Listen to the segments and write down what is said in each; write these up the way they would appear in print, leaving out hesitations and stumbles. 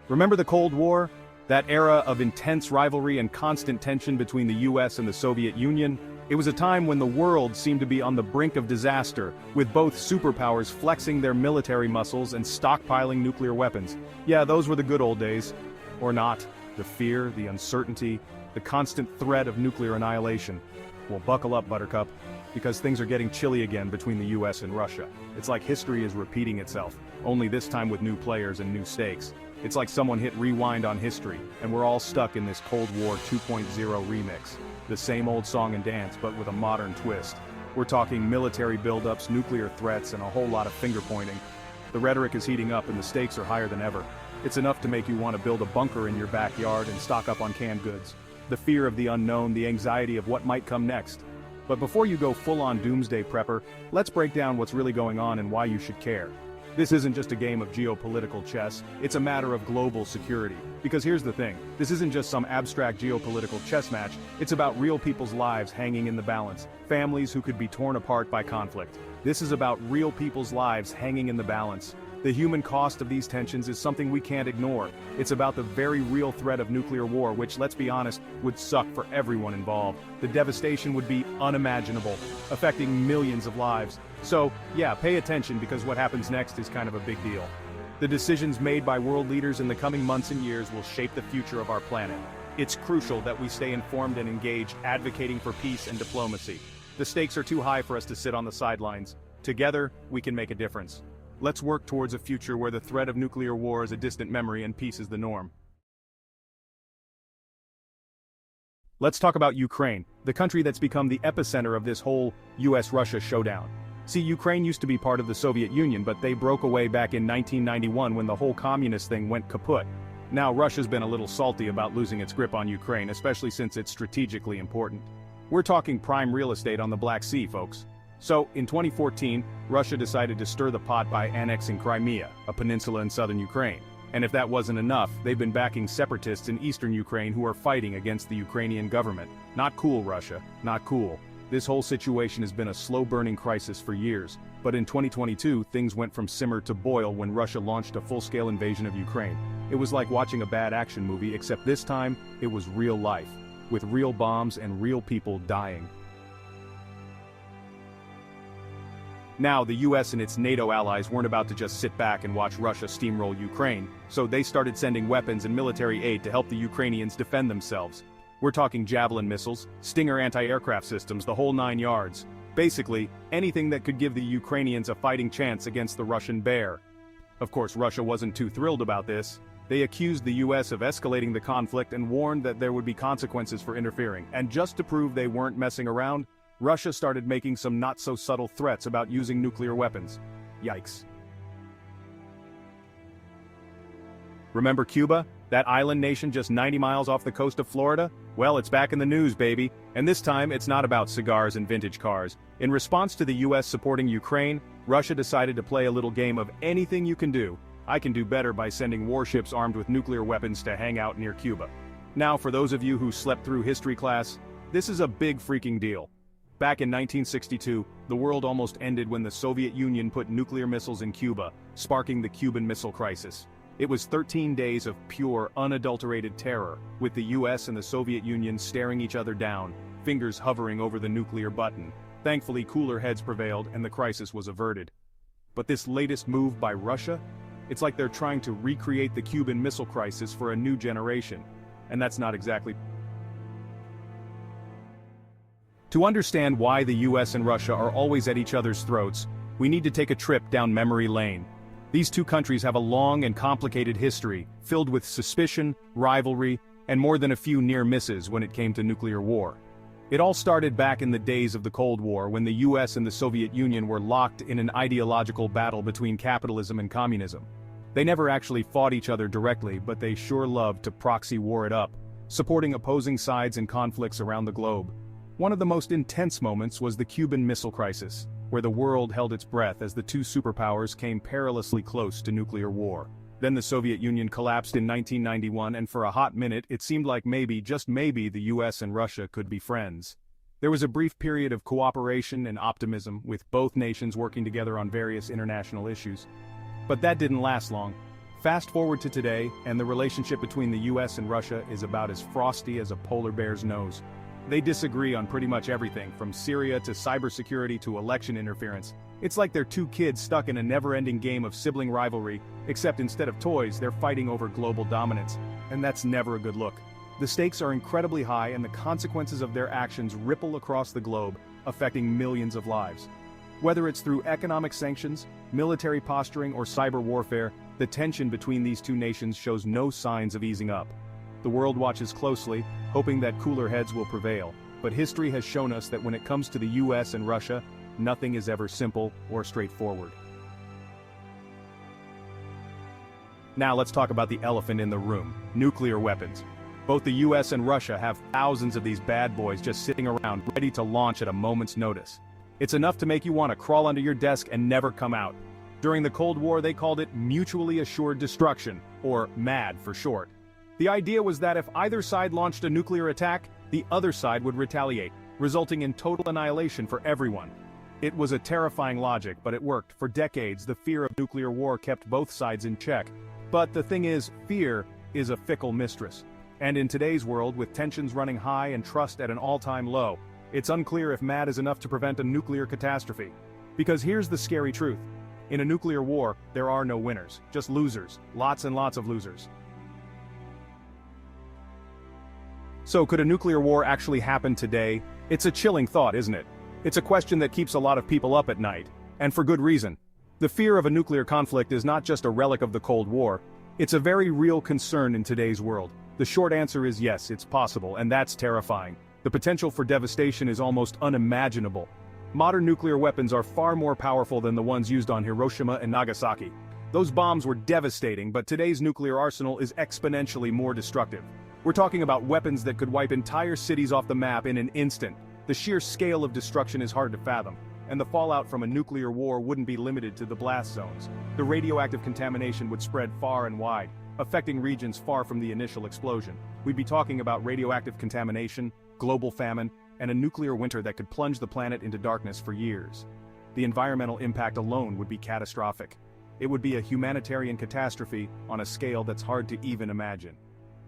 Remember the Cold War? That era of intense rivalry and constant tension between the US and the Soviet Union? It was a time when the world seemed to be on the brink of disaster, with both superpowers flexing their military muscles and stockpiling nuclear weapons. Yeah, those were the good old days. Or not. The fear, the uncertainty, the constant threat of nuclear annihilation. Well, buckle up, Buttercup, because things are getting chilly again between the US and Russia. It's like history is repeating itself, only this time with new players and new stakes. It's like someone hit rewind on history, and we're all stuck in this Cold War 2.0 remix. The same old song and dance, but with a modern twist. We're talking military buildups, nuclear threats, and a whole lot of finger-pointing. The rhetoric is heating up and the stakes are higher than ever. It's enough to make you want to build a bunker in your backyard and stock up on canned goods. The fear of the unknown, the anxiety of what might come next. But before you go full-on doomsday prepper, let's break down what's really going on and why you should care. This isn't just a game of geopolitical chess, it's a matter of global security. Because here's the thing, this isn't just some abstract geopolitical chess match, it's about real people's lives hanging in the balance, families who could be torn apart by conflict. This is about real people's lives hanging in the balance. The human cost of these tensions is something we can't ignore. It's about the very real threat of nuclear war, which, let's be honest, would suck for everyone involved. The devastation would be unimaginable, affecting millions of lives. So, yeah, pay attention because what happens next is kind of a big deal. The decisions made by world leaders in the coming months and years will shape the future of our planet. It's crucial that we stay informed and engaged, advocating for peace and diplomacy. The stakes are too high for us to sit on the sidelines. Together, we can make a difference. Let's work towards a future where the threat of nuclear war is a distant memory and peace is the norm. Let's talk about Ukraine, the country that's become the epicenter of this whole US-Russia showdown. See, Ukraine used to be part of the Soviet Union, but they broke away back in 1991 when the whole communist thing went kaput. Now Russia's been a little salty about losing its grip on Ukraine, especially since it's strategically important. We're talking prime real estate on the Black Sea, folks. So, in 2014, Russia decided to stir the pot by annexing Crimea, a peninsula in southern Ukraine. And if that wasn't enough, they've been backing separatists in eastern Ukraine who are fighting against the Ukrainian government. Not cool, Russia. Not cool. This whole situation has been a slow-burning crisis for years. But in 2022, things went from simmer to boil when Russia launched a full-scale invasion of Ukraine. It was like watching a bad action movie, except this time, it was real life, with real bombs and real people dying. Now, the US and its NATO allies weren't about to just sit back and watch Russia steamroll Ukraine, so they started sending weapons and military aid to help the Ukrainians defend themselves. We're talking Javelin missiles, Stinger anti-aircraft systems, the whole 9 yards. Basically, anything that could give the Ukrainians a fighting chance against the Russian bear. Of course, Russia wasn't too thrilled about this. They accused the US of escalating the conflict and warned that there would be consequences for interfering. And just to prove they weren't messing around, Russia started making some not-so-subtle threats about using nuclear weapons. Yikes. Remember Cuba? That island nation just 90 miles off the coast of Florida? Well, it's back in the news, baby. And this time, it's not about cigars and vintage cars. In response to the US supporting Ukraine, Russia decided to play a little game of anything you can do. I can do better by sending warships armed with nuclear weapons to hang out near Cuba. Now, for those of you who slept through history class, this is a big freaking deal. Back in 1962, the world almost ended when the Soviet Union put nuclear missiles in Cuba, sparking the Cuban Missile Crisis. It was 13 days of pure, unadulterated terror, with the US and the Soviet Union staring each other down, fingers hovering over the nuclear button. Thankfully, cooler heads prevailed and the crisis was averted. But this latest move by Russia? It's like they're trying to recreate the Cuban Missile Crisis for a new generation. And that's not exactly. To understand why the US and Russia are always at each other's throats, we need to take a trip down memory lane. These two countries have a long and complicated history, filled with suspicion, rivalry, and more than a few near misses when it came to nuclear war. It all started back in the days of the Cold War when the US and the Soviet Union were locked in an ideological battle between capitalism and communism. They never actually fought each other directly, but they sure loved to proxy war it up, supporting opposing sides in conflicts around the globe. One of the most intense moments was the Cuban Missile Crisis, where the world held its breath as the two superpowers came perilously close to nuclear war. Then the Soviet Union collapsed in 1991, and for a hot minute it seemed like maybe, just maybe, the US and Russia could be friends. There was a brief period of cooperation and optimism, with both nations working together on various international issues. But that didn't last long. Fast forward to today, and the relationship between the US and Russia is about as frosty as a polar bear's nose. They disagree on pretty much everything, from Syria to cybersecurity to election interference. It's like they're two kids stuck in a never-ending game of sibling rivalry, except instead of toys, they're fighting over global dominance. And that's never a good look. The stakes are incredibly high, and the consequences of their actions ripple across the globe, affecting millions of lives. Whether it's through economic sanctions, military posturing, or cyber warfare, the tension between these two nations shows no signs of easing up. The world watches closely, hoping that cooler heads will prevail, but history has shown us that when it comes to the US and Russia, nothing is ever simple or straightforward. Now let's talk about the elephant in the room: nuclear weapons. Both the US and Russia have thousands of these bad boys just sitting around ready to launch at a moment's notice. It's enough to make you want to crawl under your desk and never come out. During the Cold War, they called it mutually assured destruction, or MAD for short. The idea was that if either side launched a nuclear attack, the other side would retaliate, resulting in total annihilation for everyone. It was a terrifying logic, but it worked. For decades, the fear of nuclear war kept both sides in check. But the thing is, fear is a fickle mistress. And in today's world, with tensions running high and trust at an all-time low, it's unclear if MAD is enough to prevent a nuclear catastrophe. Because here's the scary truth. In a nuclear war, there are no winners, just losers, lots and lots of losers. So could a nuclear war actually happen today? It's a chilling thought, isn't it? It's a question that keeps a lot of people up at night, and for good reason. The fear of a nuclear conflict is not just a relic of the Cold War, it's a very real concern in today's world. The short answer is yes, it's possible, and that's terrifying. The potential for devastation is almost unimaginable. Modern nuclear weapons are far more powerful than the ones used on Hiroshima and Nagasaki. Those bombs were devastating, but today's nuclear arsenal is exponentially more destructive. We're talking about weapons that could wipe entire cities off the map in an instant. The sheer scale of destruction is hard to fathom, and the fallout from a nuclear war wouldn't be limited to the blast zones. The radioactive contamination would spread far and wide, affecting regions far from the initial explosion. We'd be talking about radioactive contamination, global famine, and a nuclear winter that could plunge the planet into darkness for years. The environmental impact alone would be catastrophic. It would be a humanitarian catastrophe on a scale that's hard to even imagine.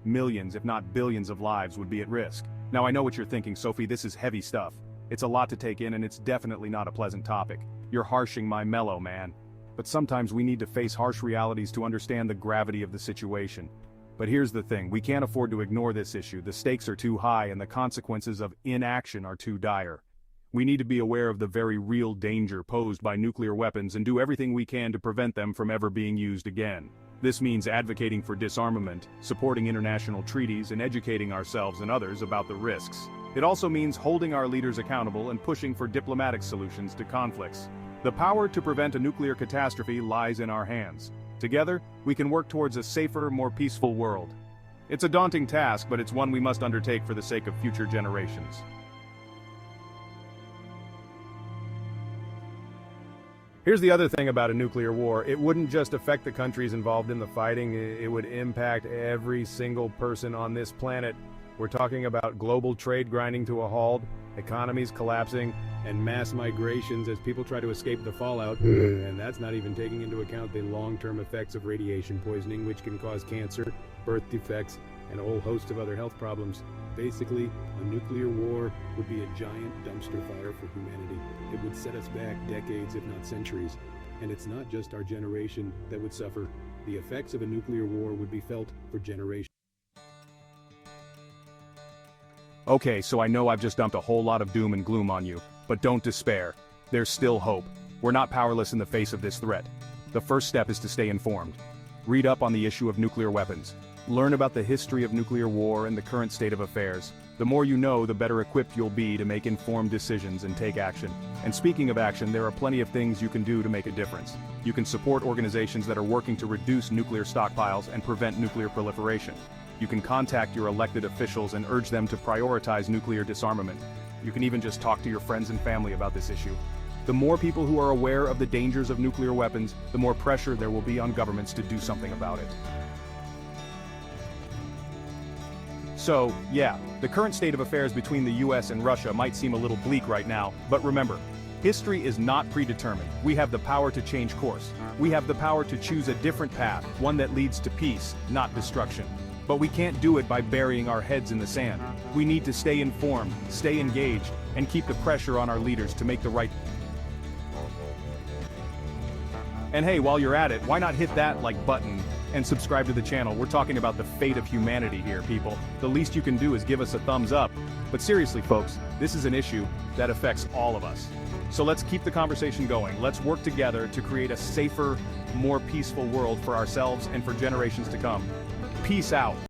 Millions, if not billions of lives would be at risk. Now I know what you're thinking, Sophie, this is heavy stuff. It's a lot to take in, and it's definitely not a pleasant topic. You're harshing my mellow, man. But sometimes we need to face harsh realities to understand the gravity of the situation. But here's the thing, we can't afford to ignore this issue. The stakes are too high and the consequences of inaction are too dire. We need to be aware of the very real danger posed by nuclear weapons and do everything we can to prevent them from ever being used again. This means advocating for disarmament, supporting international treaties, and educating ourselves and others about the risks. It also means holding our leaders accountable and pushing for diplomatic solutions to conflicts. The power to prevent a nuclear catastrophe lies in our hands. Together, we can work towards a safer, more peaceful world. It's a daunting task, but it's one we must undertake for the sake of future generations. Here's the other thing about a nuclear war. It wouldn't just affect the countries involved in the fighting, it would impact every single person on this planet. We're talking about global trade grinding to a halt, economies collapsing, and mass migrations as people try to escape the fallout. And that's not even taking into account the long-term effects of radiation poisoning, which can cause cancer, birth defects, and a whole host of other health problems. Basically, a nuclear war would be a giant dumpster fire for humanity. It would set us back decades, if not centuries. And it's not just our generation that would suffer. The effects of a nuclear war would be felt for generations. Okay, so I know I've just dumped a whole lot of doom and gloom on you, but don't despair. There's still hope. We're not powerless in the face of this threat. The first step is to stay informed. Read up on the issue of nuclear weapons. Learn about the history of nuclear war and the current state of affairs. The more you know, the better equipped you'll be to make informed decisions and take action. And speaking of action, there are plenty of things you can do to make a difference. You can support organizations that are working to reduce nuclear stockpiles and prevent nuclear proliferation. You can contact your elected officials and urge them to prioritize nuclear disarmament. You can even just talk to your friends and family about this issue. The more people who are aware of the dangers of nuclear weapons, the more pressure there will be on governments to do something about it. So, yeah, the current state of affairs between the US and Russia might seem a little bleak right now, but remember, History is not predetermined. We have the power to change course. We have the power to choose a different path, one that leads to peace, not destruction. But we can't do it by burying our heads in the sand. We need to stay informed, stay engaged, and keep the pressure on our leaders to make the right. And hey, while you're at it, why not hit that like button and subscribe to the channel? We're talking about the fate of humanity here, people. The least you can do is give us a thumbs up. But seriously, folks, this is an issue that affects all of us. So let's keep the conversation going. Let's work together to create a safer, more peaceful world for ourselves and for generations to come. Peace out.